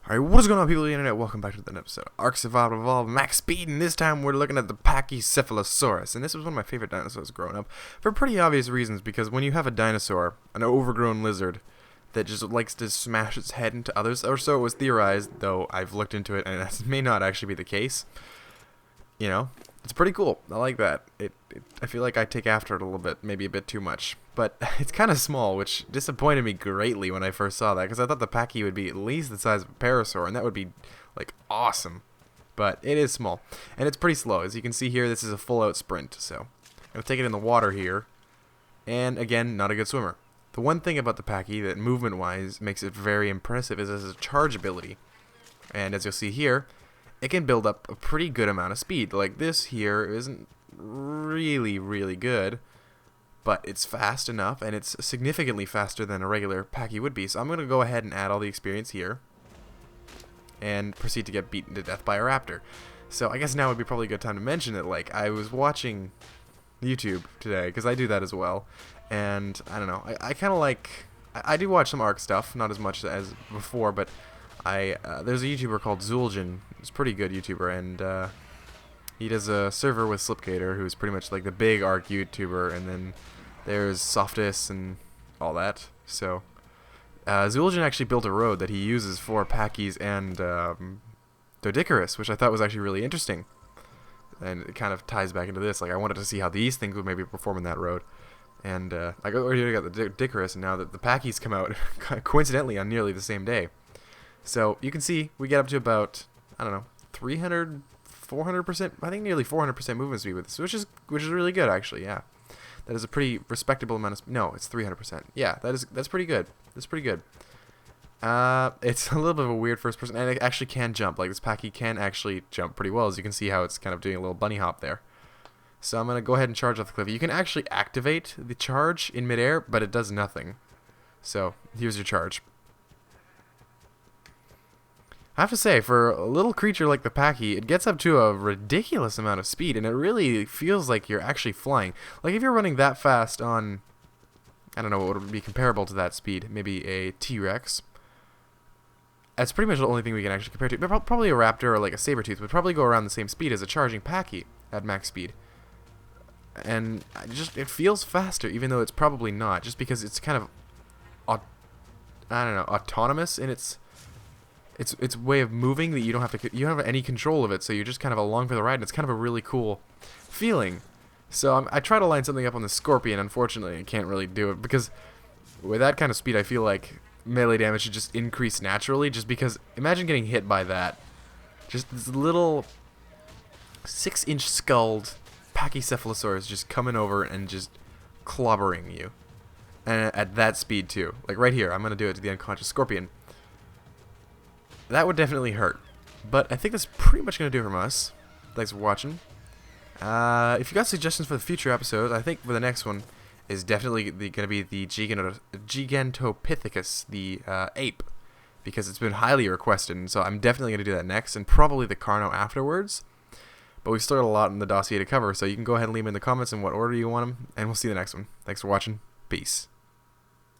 Alright, what is going on, people of the internet? Welcome back to the episode of Ark Max Speed, and this time we're looking at the Pachy. And this was one of my favorite dinosaurs growing up, for pretty obvious reasons, because when you have a dinosaur, an overgrown lizard, that just likes to smash its head into others, or so it was theorized, though I've looked into it, and that may not actually be the case, you know, it's pretty cool. I like that. I feel like I take after it a little bit, maybe a bit too much. But it's kind of small, which disappointed me greatly when I first saw that, because I thought the Pachy would be at least the size of a parasaur, and that would be, like, awesome. But it is small, and it's pretty slow. As you can see here, this is a full-out sprint, so I'm going to take it in the water here, and again, not a good swimmer. The one thing about the Pachy that movement-wise makes it very impressive is its charge ability. And as you'll see here, it can build up a pretty good amount of speed. Like this here isn't really good, but it's fast enough, and it's significantly faster than a regular Pachy would be. So I'm going to go ahead and add all the experience here and proceed to get beaten to death by a raptor. So I guess now would be probably a good time to mention that, like, I was watching YouTube today, because I do that as well, and I don't know, I kind of like, I do watch some Ark stuff, not as much as before, but there's a YouTuber called Zul'jin. He's a pretty good YouTuber, and he does a server with Slipgator, who's pretty much like the big Ark YouTuber, and then there's Softus and all that. So Zul'jin actually built a road that he uses for Pachys and Doedicurus, which I thought was actually really interesting. And it kind of ties back into this. Like, I wanted to see how these things would maybe perform in that road. And I already got the Doedicurus, and now that the Pachys come out coincidentally on nearly the same day. So you can see we get up to about, I don't know, 300, 400%, I think nearly 400% movement speed with this, which is really good, actually. Yeah, that is a pretty respectable amount of. No, it's 300%. Yeah, that's pretty good. That's pretty good. It's a little bit of a weird first person, and it actually can jump. Like, this Pachy can actually jump pretty well, as you can see how it's kind of doing a little bunny hop there. So I'm gonna go ahead and charge off the cliff. You can actually activate the charge in midair, but it does nothing. So here's your charge. I have to say, for a little creature like the Pachy, it gets up to a ridiculous amount of speed, and it really feels like you're actually flying. Like, if you're running that fast on, I don't know what would be comparable to that speed, maybe a T-Rex. That's pretty much the only thing we can actually compare to. But probably a raptor or like a saber-tooth would probably go around the same speed as a charging Pachy at max speed. And it feels faster, even though it's probably not, just because it's kind of, I don't know, autonomous in its way of moving, that you don't have any control of it, so you're just kind of along for the ride, and it's kind of a really cool feeling. So I try to line something up on the Scorpion. Unfortunately, I can't really do it, because with that kind of speed, I feel like melee damage should just increase naturally, just because imagine getting hit by that. Just this little 6-inch skulled Pachycephalosaurus just coming over and just clobbering you. And at that speed too. Like right here, I'm going to do it to the unconscious Scorpion. That would definitely hurt. But I think that's pretty much going to do it from us. Thanks for watching. If you got suggestions for the future episodes, I think for the next one is definitely going to be the Gigantopithecus, the ape. Because it's been highly requested, and so I'm definitely going to do that next, and probably the Carno afterwards. But we've still got a lot in the dossier to cover, so you can go ahead and leave them in the comments in what order you want them, and we'll see you in the next one. Thanks for watching. Peace.